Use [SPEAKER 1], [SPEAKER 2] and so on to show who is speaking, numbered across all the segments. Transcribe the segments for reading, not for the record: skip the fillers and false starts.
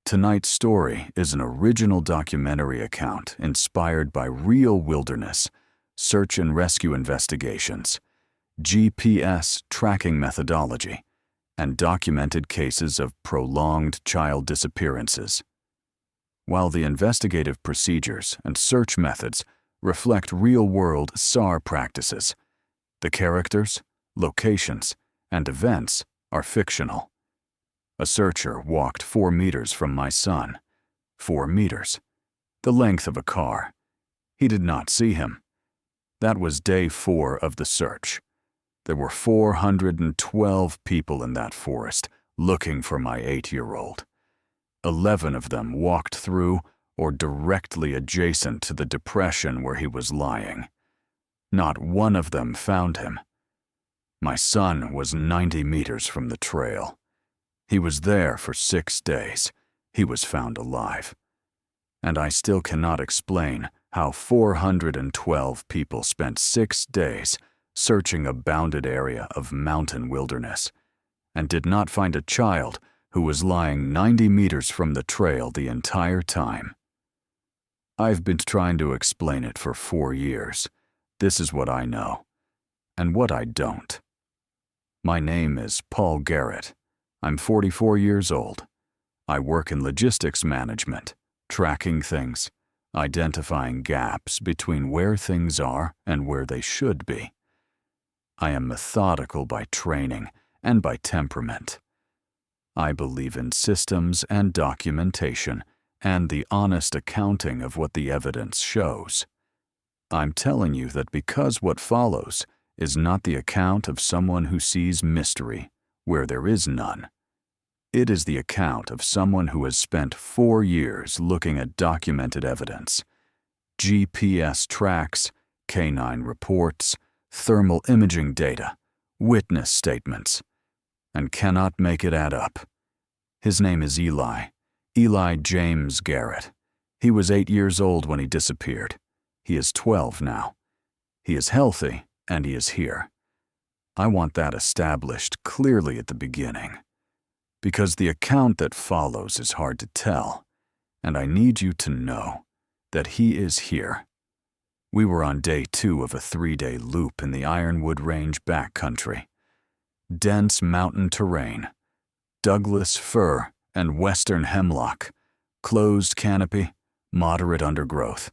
[SPEAKER 1] Tonight's story is an original documentary account inspired by real wilderness, search and rescue investigations, GPS tracking methodology, and documented cases of prolonged child disappearances. While the investigative procedures and search methods reflect real-world SAR practices, the characters, locations, and events are fictional. A searcher walked 4 meters from my son. 4 meters. The length of a car. He did not see him. That was day 4 of the search. There were 412 people in that forest looking for my 8-year-old. 11 of them walked through or directly adjacent to the depression where he was lying. Not one of them found him. My son was 90 meters from the trail. He was there for 6 days. He was found alive. And I still cannot explain how 412 people spent 6 days searching a bounded area of mountain wilderness and did not find a child who was lying 90 meters from the trail the entire time. I've been trying to explain it for 4 years. This is what I know, and what I don't. My name is Paul Garrett. I'm 44 years old. I work in logistics management, tracking things, identifying gaps between where things are and where they should be. I am methodical by training and by temperament. I believe in systems and documentation and the honest accounting of what the evidence shows. I'm telling you that because what follows is not the account of someone who sees mystery where there is none. It is the account of someone who has spent 4 years looking at documented evidence, GPS tracks, canine reports, thermal imaging data, witness statements, and cannot make it add up. His name is Eli James Garrett. He was 8 years old when he disappeared. He is 12 now. He is healthy, and he is here. I want that established clearly at the beginning, because the account that follows is hard to tell, and I need you to know that he is here. We were on day 2 of a 3-day loop in the Ironwood Range backcountry. Dense mountain terrain, Douglas fir and western hemlock, closed canopy, moderate undergrowth.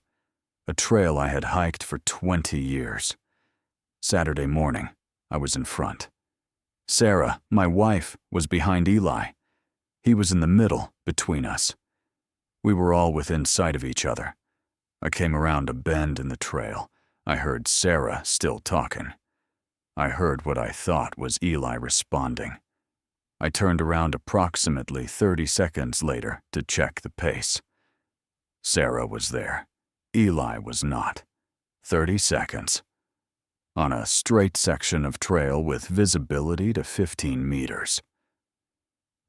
[SPEAKER 1] A trail I had hiked for 20 years. Saturday morning, I was in front. Sarah, my wife, was behind Eli. He was in the middle, between us. We were all within sight of each other. I came around a bend in the trail. I heard Sarah still talking. I heard what I thought was Eli responding. I turned around approximately 30 seconds later to check the pace. Sarah was there. Eli was not. 30 seconds. On a straight section of trail with visibility to 15 meters.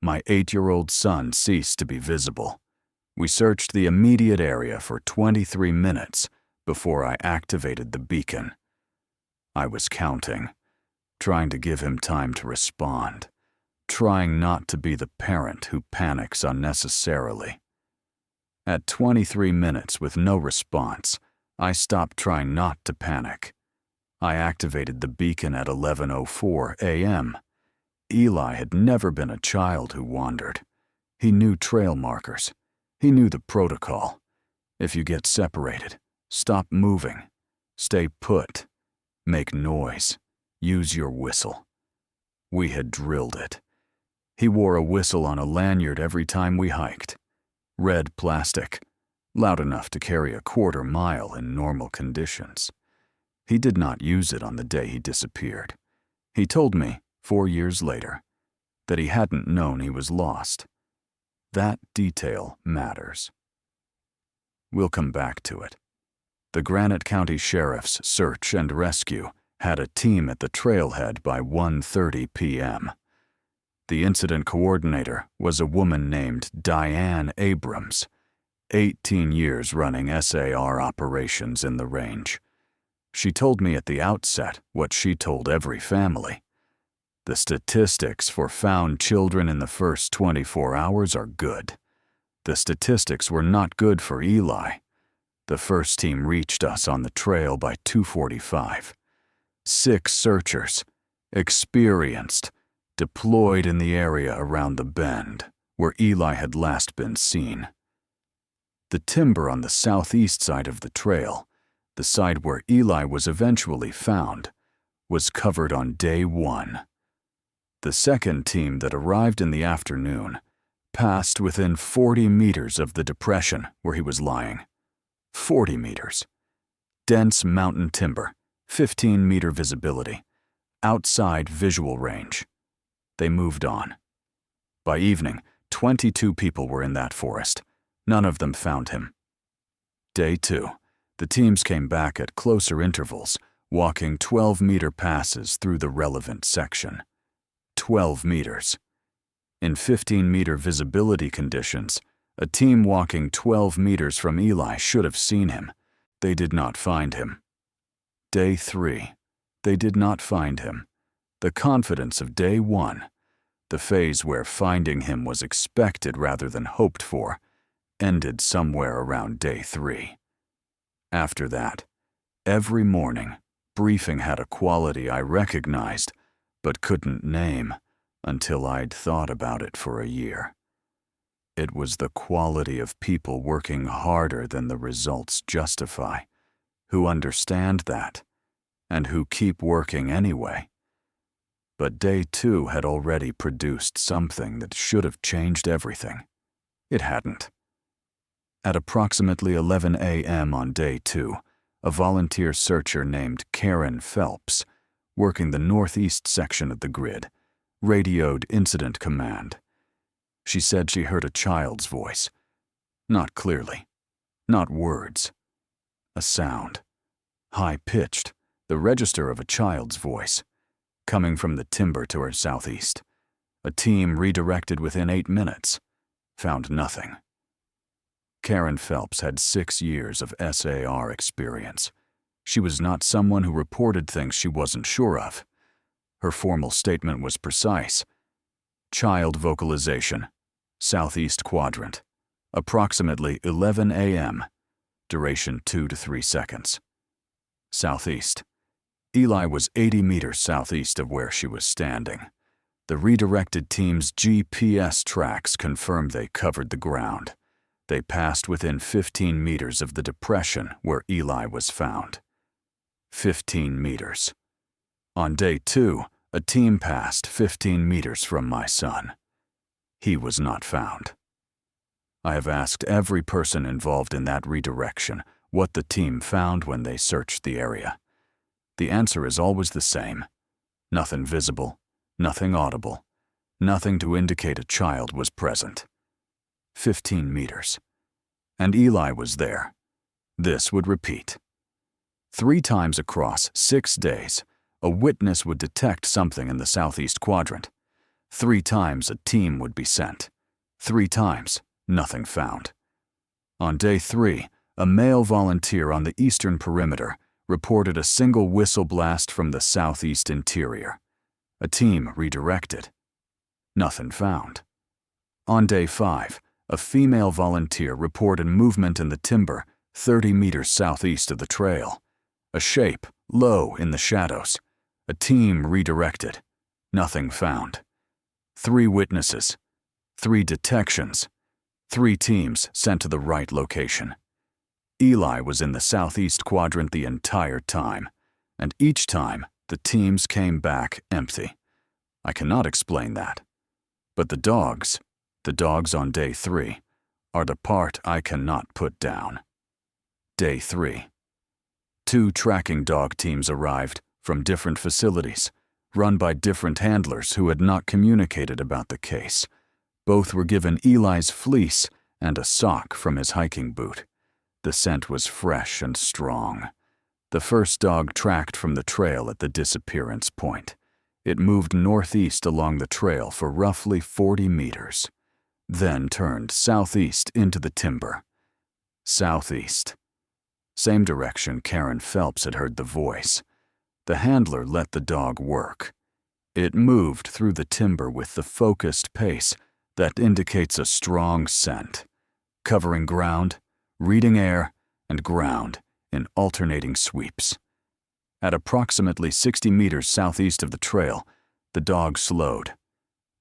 [SPEAKER 1] My 8-year-old son ceased to be visible. We searched the immediate area for 23 minutes before I activated the beacon. I was counting, trying to give him time to respond, trying not to be the parent who panics unnecessarily. At 23 minutes with no response, I stopped trying not to panic. I activated the beacon at 11:04 a.m. Eli had never been a child who wandered. He knew trail markers. He knew the protocol. If you get separated, stop moving. Stay put. Make noise. Use your whistle. We had drilled it. He wore a whistle on a lanyard every time we hiked. Red plastic, loud enough to carry a 1/4 mile in normal conditions. He did not use it on the day he disappeared. He told me, 4 years later, that he hadn't known he was lost. That detail matters. We'll come back to it. The Granite County Sheriff's Search and Rescue had a team at the trailhead by 1:30 p.m. The incident coordinator was a woman named Diane Abrams, 18 years running SAR operations in the range. She told me at the outset what she told every family. The statistics for found children in the first 24 hours are good. The statistics were not good for Eli. The first team reached us on the trail by 2:45. 6 searchers, experienced, deployed in the area around the bend where Eli had last been seen. The timber on the southeast side of the trail, the side where Eli was eventually found, was covered on day 1. The second team that arrived in the afternoon passed within 40 meters of the depression where he was lying. 40 meters. Dense mountain timber, 15-meter visibility, outside visual range. They moved on. By evening, 22 people were in that forest. None of them found him. Day 2, the teams came back at closer intervals, walking 12-meter passes through the relevant section. 12 meters. In 15-meter visibility conditions, a team walking 12 meters from Eli should have seen him. They did not find him. Day 3, they did not find him. The confidence of day 1, the phase where finding him was expected rather than hoped for, ended somewhere around day 3. After that, every morning, briefing had a quality I recognized but couldn't name until I'd thought about it for a year. It was the quality of people working harder than the results justify, who understand that, and who keep working anyway. But day 2 had already produced something that should have changed everything. It hadn't. At approximately 11 a.m. on day 2, a volunteer searcher named Karen Phelps, working the northeast section of the grid, radioed Incident Command. She said she heard a child's voice. Not clearly. Not words. A sound. High-pitched, the register of a child's voice, coming from the timber to her southeast. A team redirected within 8 minutes. Found nothing. Karen Phelps had 6 years of SAR experience. She was not someone who reported things she wasn't sure of. Her formal statement was precise. Child vocalization, southeast quadrant, approximately 11 a.m., duration 2 to 3 seconds. Southeast. Eli was 80 meters southeast of where she was standing. The redirected team's GPS tracks confirmed they covered the ground. They passed within 15 meters of the depression where Eli was found. 15 meters. On day 2, a team passed 15 meters from my son. He was not found. I have asked every person involved in that redirection what the team found when they searched the area. The answer is always the same. Nothing visible, nothing audible, nothing to indicate a child was present. 15 meters. And Eli was there. This would repeat. 3 times across 6 days, a witness would detect something in the southeast quadrant. 3 times a team would be sent. 3 times, nothing found. On day 3, a male volunteer on the eastern perimeter reported a single whistle blast from the southeast interior. A team redirected. Nothing found. On day 5, a female volunteer reported movement in the timber 30 meters southeast of the trail. A shape, low in the shadows. A team redirected. Nothing found. 3 witnesses. 3 detections. 3 teams sent to the right location. Eli was in the southeast quadrant the entire time, and each time the teams came back empty. I cannot explain that. But the dogs on day 3, are the part I cannot put down. Day 3. 2 tracking dog teams arrived from different facilities, run by different handlers who had not communicated about the case. Both were given Eli's fleece and a sock from his hiking boot. The scent was fresh and strong. The first dog tracked from the trail at the disappearance point. It moved northeast along the trail for roughly 40 meters, then turned southeast into the timber. Southeast. Same direction Karen Phelps had heard the voice. The handler let the dog work. It moved through the timber with the focused pace that indicates a strong scent. covering ground, reading air, and ground in alternating sweeps. At approximately 60 meters southeast of the trail, the dog slowed.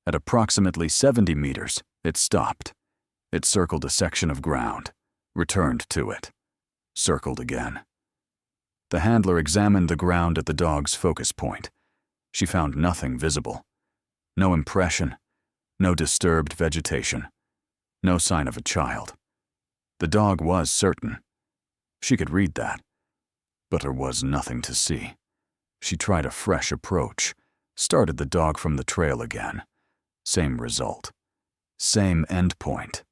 [SPEAKER 1] At approximately 70 meters, it stopped. It circled a section of ground, returned to it, circled again. The handler examined the ground at the dog's focus point. She found nothing visible. No impression, no disturbed vegetation, no sign of a child. The dog was certain. She could read that. But there was nothing to see. She tried a fresh approach, started the dog from the trail again. Same result. Same endpoint.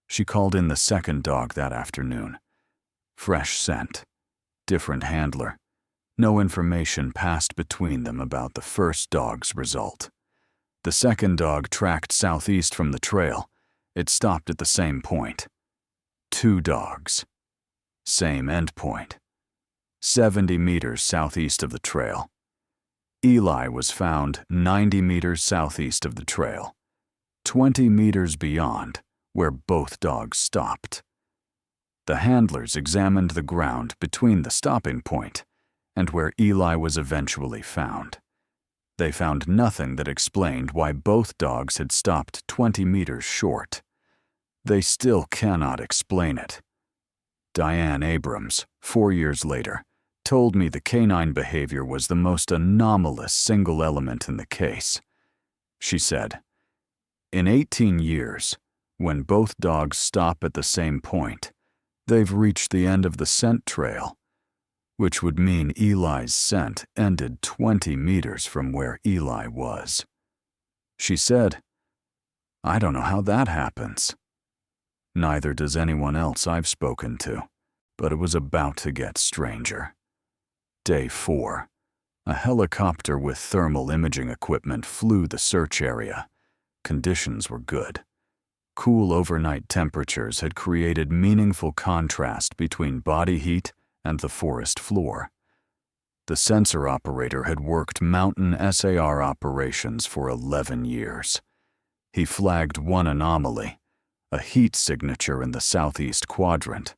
[SPEAKER 1] She called in the second dog that afternoon. Fresh scent. Different handler. No information passed between them about the first dog's result. The second dog tracked southeast from the trail. It stopped at the same point. 2 dogs. Same endpoint. 70 meters southeast of the trail. Eli was found 90 meters southeast of the trail, 20 meters beyond where both dogs stopped. The handlers examined the ground between the stopping point and where Eli was eventually found. They found nothing that explained why both dogs had stopped 20 meters short. They still cannot explain it. Diane Abrams, 4 years later, told me the canine behavior was the most anomalous single element in the case. She said, "In 18 years, when both dogs stop at the same point, they've reached the end of the scent trail, which would mean Eli's scent ended 20 meters from where Eli was." She said, "I don't know how that happens." Neither does anyone else I've spoken to, but it was about to get stranger. Day 4. A helicopter with thermal imaging equipment flew the search area. Conditions were good. Cool overnight temperatures had created meaningful contrast between body heat and the forest floor. The sensor operator had worked mountain SAR operations for 11 years. He flagged one anomaly, a heat signature in the southeast quadrant,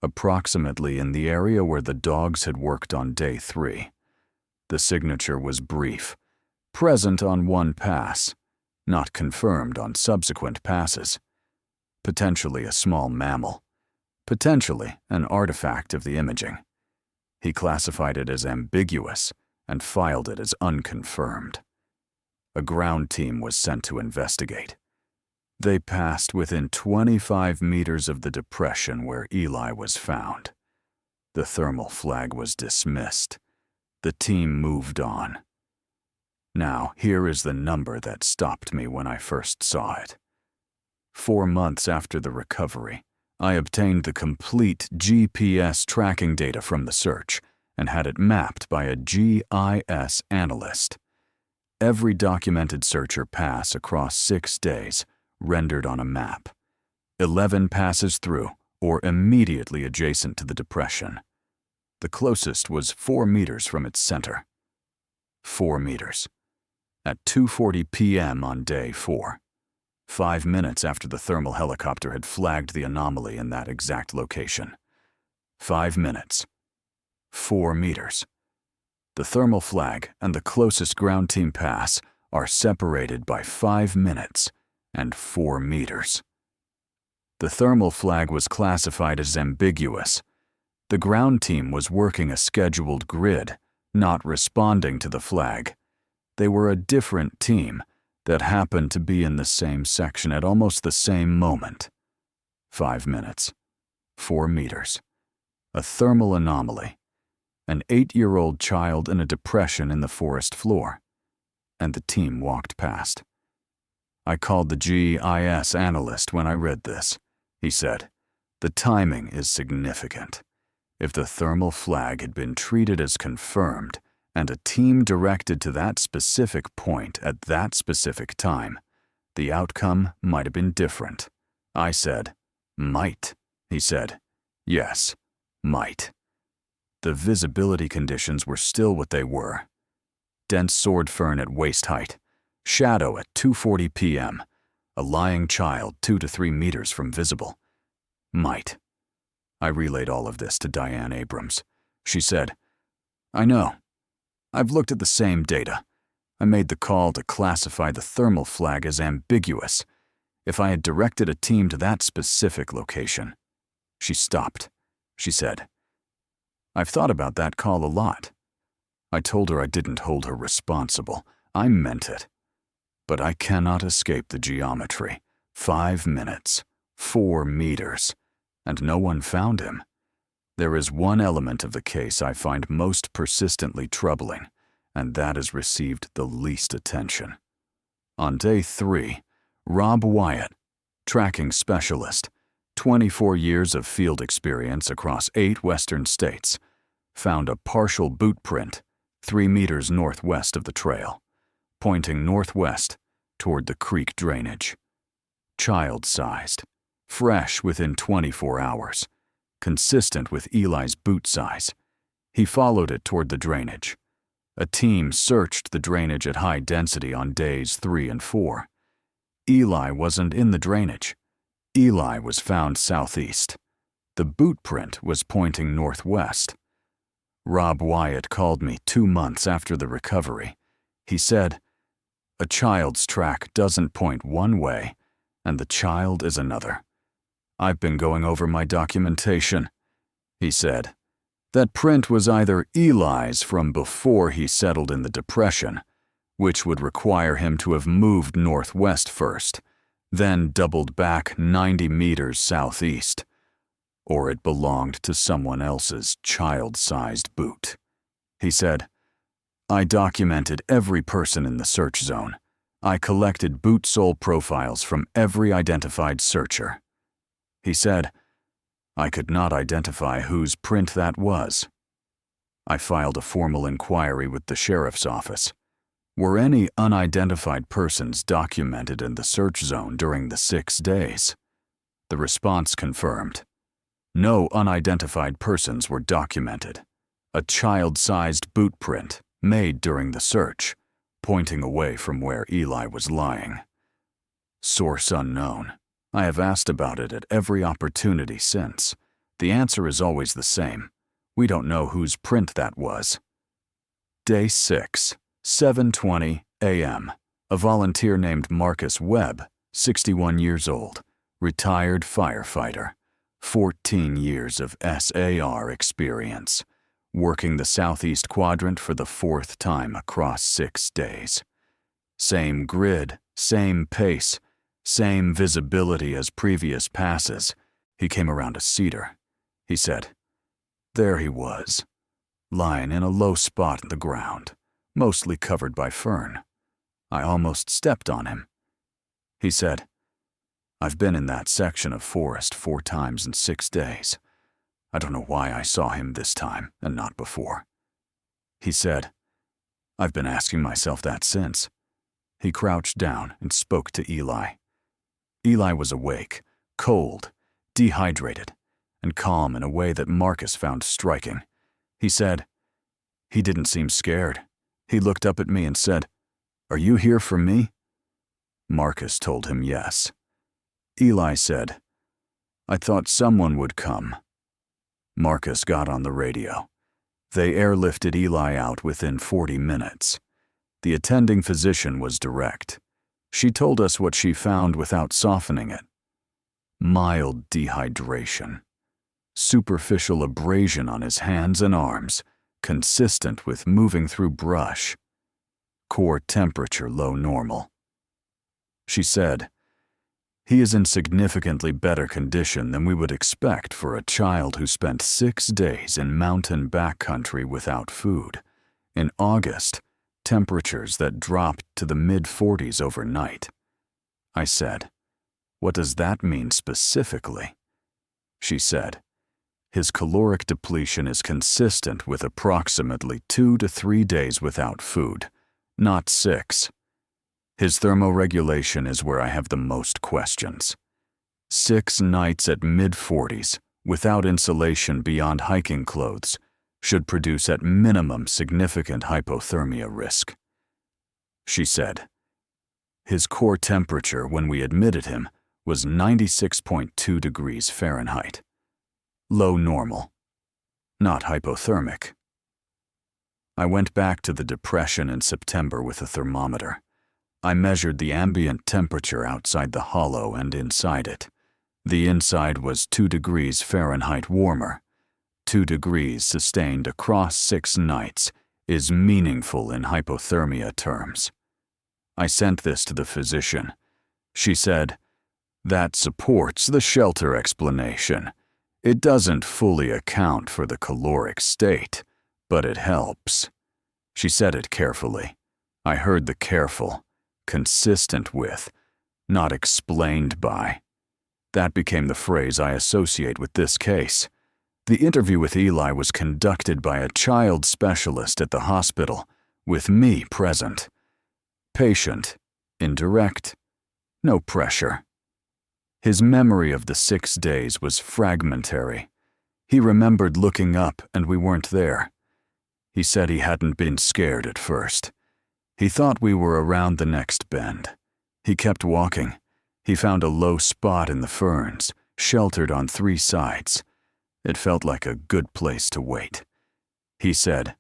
[SPEAKER 1] approximately in the area where the dogs had worked on day 3. The signature was brief, present on one pass, not confirmed on subsequent passes. Potentially a small mammal, potentially an artifact of the imaging. He classified it as ambiguous and filed it as unconfirmed. A ground team was sent to investigate. They passed within 25 meters of the depression where Eli was found. The thermal flag was dismissed. The team moved on. Now, here is the number that stopped me when I first saw it. 4 months after the recovery, I obtained the complete GPS tracking data from the search and had it mapped by a GIS analyst. Every documented searcher pass across 6 days rendered on a map. 11 passes through or immediately adjacent to the depression. The closest was 4 meters from its center. 4 meters. At 2:40 p.m. on day 4. 5 minutes after the thermal helicopter had flagged the anomaly in that exact location. 5 minutes. 4 meters. The thermal flag and the closest ground team pass are separated by 5 minutes and 4 meters. The thermal flag was classified as ambiguous. The ground team was working a scheduled grid, not responding to the flag. They were a different team that happened to be in the same section at almost the same moment. 5 minutes. 4 meters. A thermal anomaly. An 8-year-old child in a depression in the forest floor. And the team walked past. I called the GIS analyst when I read this. He said, "The timing is significant. If the thermal flag had been treated as confirmed and a team directed to that specific point at that specific time, the outcome might have been different." I said, "Might." He said, "Yes, might." The visibility conditions were still what they were. Dense sword fern at waist height. Shadow at 2:40 p.m. A lying child 2 to 3 meters from visible. Might. I relayed all of this to Diane Abrams. She said, I know. I've looked at the same data. I made the call to classify the thermal flag as ambiguous. If I had directed a team to that specific location. She stopped. She said, I've thought about that call a lot. I told her I didn't hold her responsible. I meant it. But I cannot escape the geometry. 5 minutes, 4 meters, and no one found him. There is one element of the case I find most persistently troubling, and that has received the least attention. On day 3, Rob Wyatt, tracking specialist, 24 years of field experience across 8 western states, found a partial boot print 3 meters northwest of the trail, pointing northwest toward the creek drainage. Child-sized, fresh within 24 hours, consistent with Eli's boot size. He followed it toward the drainage. A team searched the drainage at high density on days 3 and 4. Eli wasn't in the drainage. Eli was found southeast. The boot print was pointing northwest. Rob Wyatt called me 2 months after the recovery. He said, a child's track doesn't point one way, and the child is another. I've been going over my documentation. He said, that print was either Eli's from before he settled in the depression, which would require him to have moved northwest first, then doubled back 90 meters southeast, or it belonged to someone else's child-sized boot. He said, I documented every person in the search zone. I collected boot sole profiles from every identified searcher. He said, I could not identify whose print that was. I filed a formal inquiry with the sheriff's office. Were any unidentified persons documented in the search zone during the 6 days? The response confirmed. No unidentified persons were documented. A child-sized boot print made during the search, pointing away from where Eli was lying. Source unknown. I have asked about it at every opportunity since. The answer is always the same. We don't know whose print that was. Day 6, 7:20 a.m. A volunteer named Marcus Webb, 61 years old, retired firefighter, 14 years of SAR experience, working the southeast quadrant for the 4th time across 6 days. Same grid, same pace, same visibility as previous passes. He came around a cedar. He said, there he was, lying in a low spot in the ground, mostly covered by fern. I almost stepped on him. He said, I've been in that section of forest 4 times in 6 days. I don't know why I saw him this time and not before. He said, I've been asking myself that since. He crouched down and spoke to Eli. Eli was awake, cold, dehydrated, and calm in a way that Marcus found striking. He said, he didn't seem scared. He looked up at me and said, are you here for me? Marcus told him yes. Eli said, I thought someone would come. Marcus got on the radio. They airlifted Eli out within 40 minutes. The attending physician was direct. She told us what she found without softening it. Mild dehydration. Superficial abrasion on his hands and arms, consistent with moving through brush. Core temperature low normal. She said, he is in significantly better condition than we would expect for a child who spent 6 days in mountain backcountry without food. In August, temperatures that dropped to the mid-40s overnight. I said, what does that mean specifically? She said, his caloric depletion is consistent with approximately 2 to 3 days without food, not 6. His thermoregulation is where I have the most questions. 6 nights at mid-40s, without insulation beyond hiking clothes, should produce at minimum significant hypothermia risk. She said, his core temperature when we admitted him was 96.2 degrees Fahrenheit. Low normal. Not hypothermic. I went back to the depression in September with a thermometer. I measured the ambient temperature outside the hollow and inside it. The inside was 2 degrees Fahrenheit warmer. 2 degrees sustained across 6 nights is meaningful in hypothermia terms. I sent this to the physician. She said, "That supports the shelter explanation. It doesn't fully account for the caloric state, but it helps." She said it carefully. I heard the careful, consistent with, not explained by. That became the phrase I associate with this case. The interview with Eli was conducted by a child specialist at the hospital, with me present. Patient, indirect, no pressure. His memory of the 6 days was fragmentary. He remembered looking up and we weren't there. He said he hadn't been scared at first. He thought we were around the next bend. He kept walking. He found a low spot in the ferns, sheltered on 3 sides. It felt like a good place to wait. He said,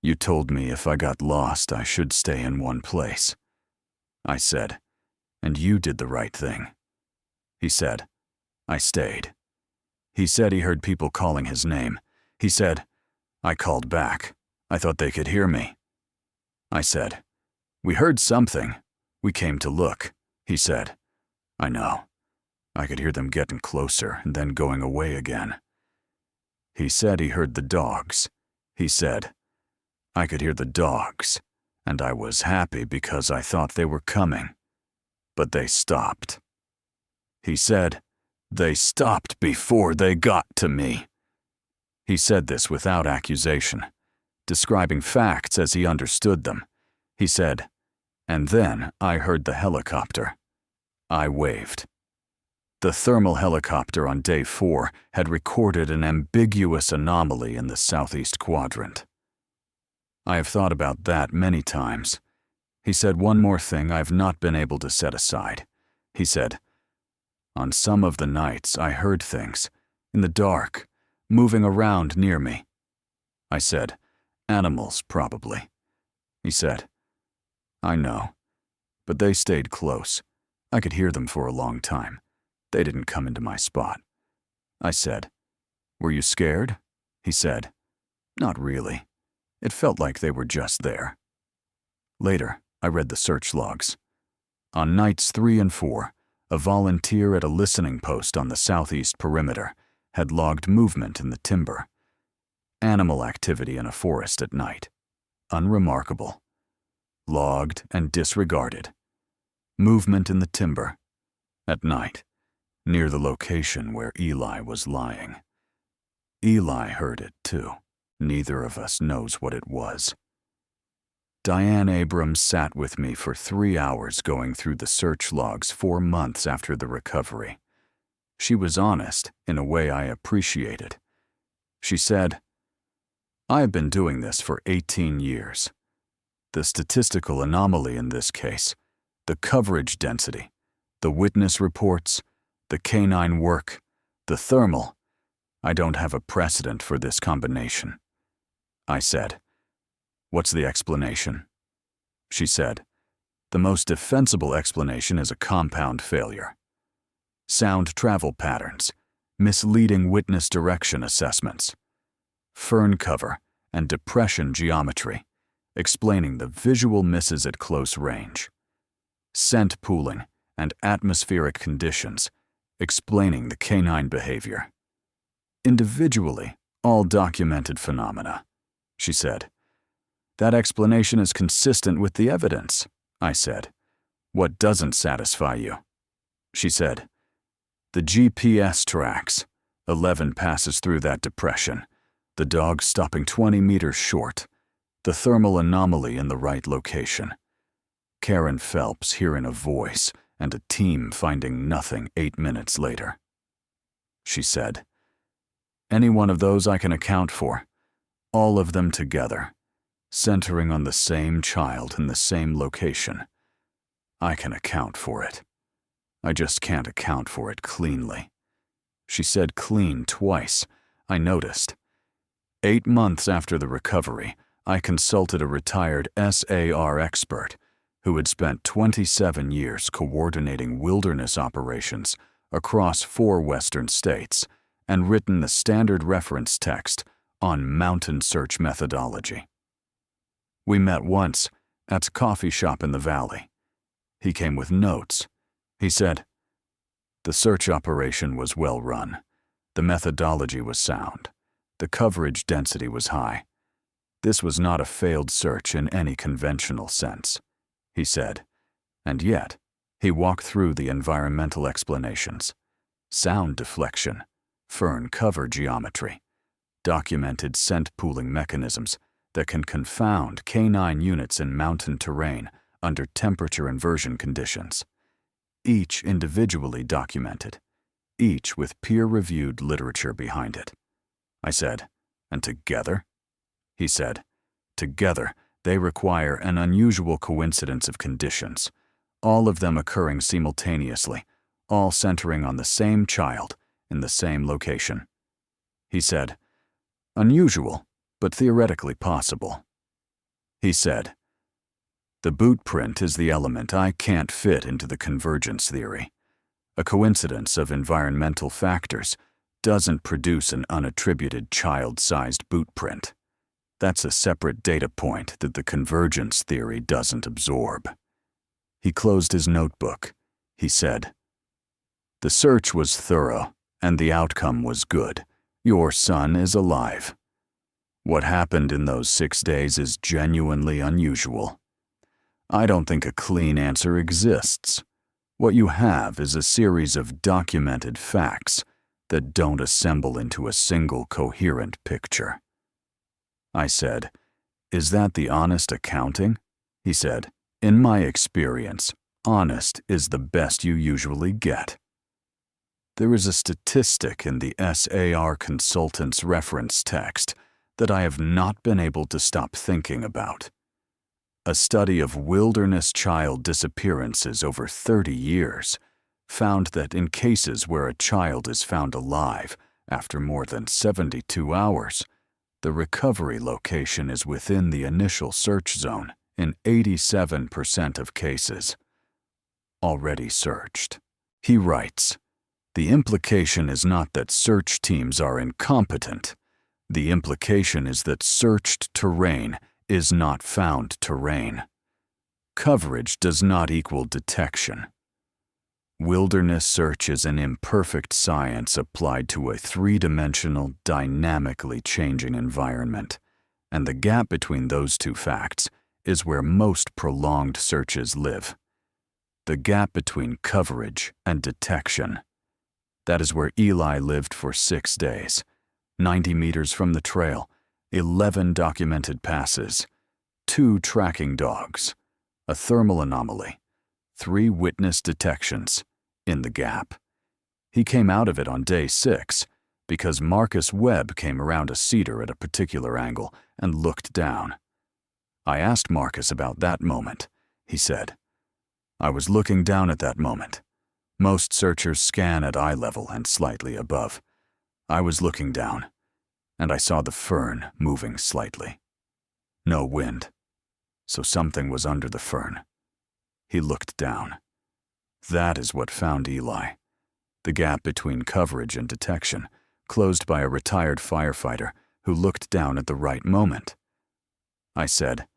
[SPEAKER 1] "You told me if I got lost, I should stay in one place." I said, "And you did the right thing." He said, "I stayed." He said he heard people calling his name. He said, "I called back. I thought they could hear me." I said, "We heard something. We came to look." He said, "I know. I could hear them getting closer and then going away again." He said he heard the dogs. He said, "I could hear the dogs, and I was happy because I thought they were coming. But they stopped." He said, "They stopped before they got to me." He said this without accusation, describing facts as he understood them. He said, "And then I heard the helicopter." I waved. The thermal helicopter on day 4 had recorded an ambiguous anomaly in the southeast quadrant. I have thought about that many times. He said one more thing I've not been able to set aside. He said, "On some of the nights I heard things, in the dark, moving around near me." I said, "Animals, probably." He said, "I know, but they stayed close. I could hear them for a long time. They didn't come into my spot." I said, "Were you scared?" He said, "Not really. It felt like they were just there." Later, I read the search logs. On nights 3 and 4, a volunteer at a listening post on the southeast perimeter had logged movement in the timber. Animal activity in a forest at night. Unremarkable. Logged and disregarded. Movement in the timber. At night. Near the location where Eli was lying. Eli heard it too. Neither of us knows what it was. Diane Abrams sat with me for 3 hours going through the search logs 4 months after the recovery. She was honest in a way I appreciated. She said, "I have been doing this for 18 years. The statistical anomaly in this case, the coverage density, the witness reports, the canine work, the thermal, I don't have a precedent for this combination." I said, "What's the explanation?" She said, "The most defensible explanation is a compound failure. Sound travel patterns, misleading witness direction assessments, fern cover, and depression geometry, explaining the visual misses at close range. Scent pooling and atmospheric conditions, explaining the canine behavior. Individually, all documented phenomena," she said. "That explanation is consistent with the evidence," I said. "What doesn't satisfy you?" She said, "The GPS tracks. 11 passes through that depression. The dog stopping 20 meters short. The thermal anomaly in the right location. Karen Phelps hearing a voice and a team finding nothing 8 minutes later." She said, "Any one of those I can account for. All of them together, centering on the same child in the same location. I can account for it. I just can't account for it cleanly." She said clean twice. I noticed. 8 months after the recovery, I consulted a retired SAR expert who had spent 27 years coordinating wilderness operations across 4 western states and written the standard reference text on mountain search methodology. We met once at a coffee shop in the valley. He came with notes. He said, "The search operation was well run. The methodology was sound. The coverage density was high. This was not a failed search in any conventional sense," he said. And yet, he walked through the environmental explanations. Sound deflection, fern cover geometry, documented scent pooling mechanisms that can confound canine units in mountain terrain under temperature inversion conditions. Each individually documented, each with peer-reviewed literature behind it. I said, "And together?" He said, "Together, they require an unusual coincidence of conditions, all of them occurring simultaneously, all centering on the same child in the same location." He said, "Unusual, but theoretically possible." He said, "The boot print is the element I can't fit into the convergence theory. A coincidence of environmental factors doesn't produce an unattributed child-sized boot print. That's a separate data point that the convergence theory doesn't absorb." He closed his notebook. He said, "The search was thorough, and the outcome was good. Your son is alive. What happened in those 6 days is genuinely unusual. I don't think a clean answer exists. What you have is a series of documented facts that don't assemble into a single coherent picture." I said, "Is that the honest accounting?" He said, "In my experience, honest is the best you usually get." There is a statistic in the SAR consultant's reference text that I have not been able to stop thinking about. A study of wilderness child disappearances over 30 years found that in cases where a child is found alive after more than 72 hours, the recovery location is within the initial search zone in 87% of cases. Already searched. He writes, "The implication is not that search teams are incompetent. The implication is that searched terrain is not found terrain. Coverage does not equal detection. Wilderness search is an imperfect science applied to a 3-dimensional, dynamically changing environment, and the gap between those two facts is where most prolonged searches live. The gap between coverage and detection. That is where Eli lived for 6 days, 90 meters from the trail, 11 documented passes, 2 tracking dogs, a thermal anomaly, 3 witness detections in the gap. He came out of it on day 6 because Marcus Webb came around a cedar at a particular angle and looked down. I asked Marcus about that moment. He said, "I was looking down at that moment. Most searchers scan at eye level and slightly above. I was looking down, and I saw the fern moving slightly. No wind, so something was under the fern." He looked down. That is what found Eli. The gap between coverage and detection, closed by a retired firefighter who looked down at the right moment. I said,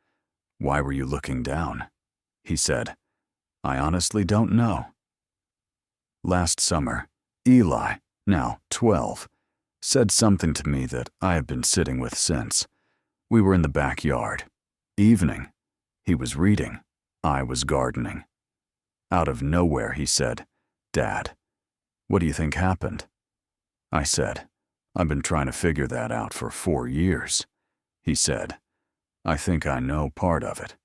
[SPEAKER 1] "Why were you looking down?" He said, "I honestly don't know." Last summer, Eli, now 12, said something to me that I have been sitting with since. We were in the backyard. Evening. He was reading. I was gardening. Out of nowhere, he said, "Dad, what do you think happened?" I said, "I've been trying to figure that out for 4 years." He said, "I think I know part of it."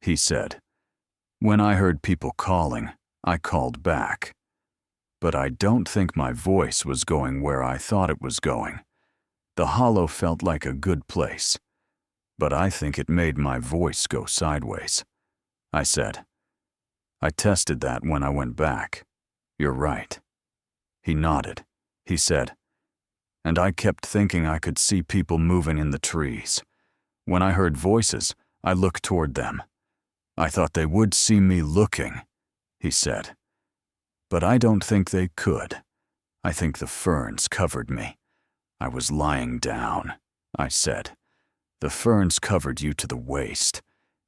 [SPEAKER 1] He said, "When I heard people calling, I called back. But I don't think my voice was going where I thought it was going. The hollow felt like a good place, but I think it made my voice go sideways." I said, "I tested that when I went back. You're right. He nodded. He said, and I kept thinking I could see people moving in the trees. When I heard voices, I looked toward them. I thought they would see me looking, he said. But I don't think they could. I think the ferns covered me. I was lying down, I said. The ferns covered you to the waist.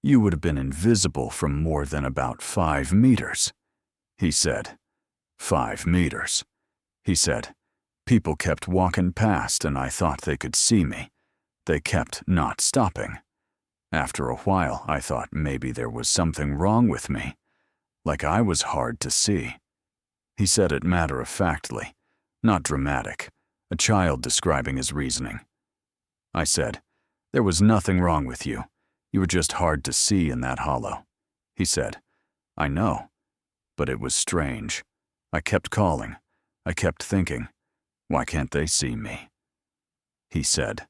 [SPEAKER 1] You would have been invisible from more than about 5 meters. He said, 5 meters. He said, people kept walking past and I thought they could see me. They kept not stopping. After a while, I thought maybe there was something wrong with me, like I was hard to see. He said it matter-of-factly, not dramatic, a child describing his reasoning. I said, there was nothing wrong with you. You were just hard to see in that hollow. He said, I know, but it was strange. I kept calling. I kept thinking, why can't they see me? He said,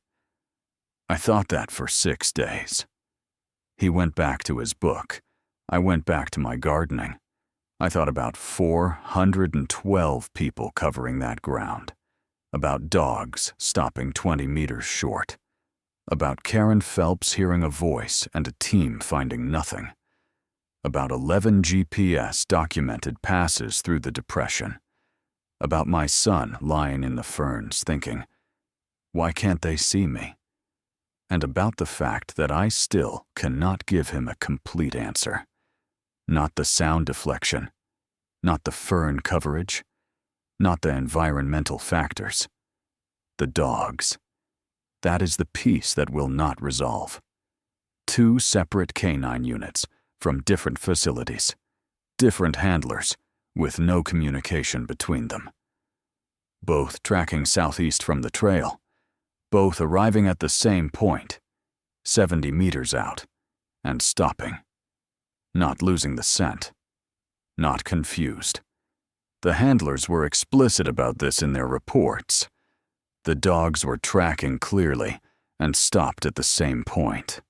[SPEAKER 1] I thought that for 6 days. He went back to his book. I went back to my gardening. I thought about 412 people covering that ground. About dogs stopping 20 meters short. About Karen Phelps hearing a voice and a team finding nothing. About 11 GPS documented passes through the depression. About my son lying in the ferns thinking, why can't they see me? And about the fact that I still cannot give him a complete answer. Not the sound deflection, not the fern coverage, not the environmental factors. The dogs. That is the piece that will not resolve. 2 separate canine units from different facilities, different handlers, with no communication between them. Both tracking southeast from the trail, both arriving at the same point, 70 meters out, and stopping. Not losing the scent. Not confused. The handlers were explicit about this in their reports. The dogs were tracking clearly and stopped at the same point.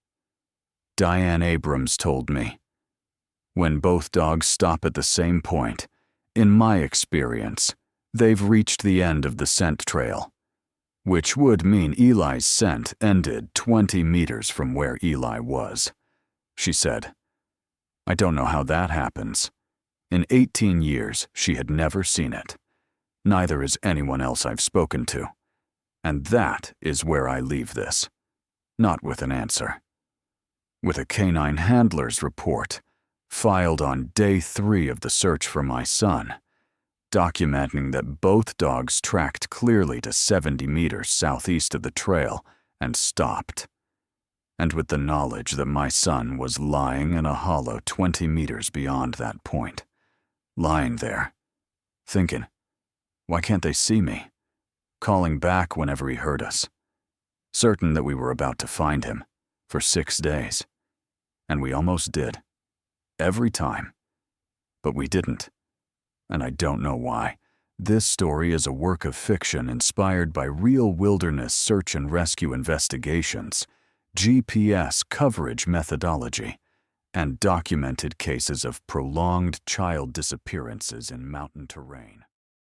[SPEAKER 1] Diane Abrams told me, when both dogs stop at the same point, in my experience, they've reached the end of the scent trail, which would mean Eli's scent ended 20 meters from where Eli was. She said, I don't know how that happens. In 18 years, she had never seen it. Neither has anyone else I've spoken to. And that is where I leave this. Not with an answer. With a canine handler's report, filed on day 3 of the search for my son, documenting that both dogs tracked clearly to 70 meters southeast of the trail and stopped. And with the knowledge that my son was lying in a hollow 20 meters beyond that point. Lying there, thinking, why can't they see me? Calling back whenever he heard us. Certain that we were about to find him, for 6 days. And we almost did. Every time. But we didn't. And I don't know why. This story is a work of fiction inspired by real wilderness search and rescue investigations, GPS coverage methodology, and documented cases of prolonged child disappearances in mountain terrain.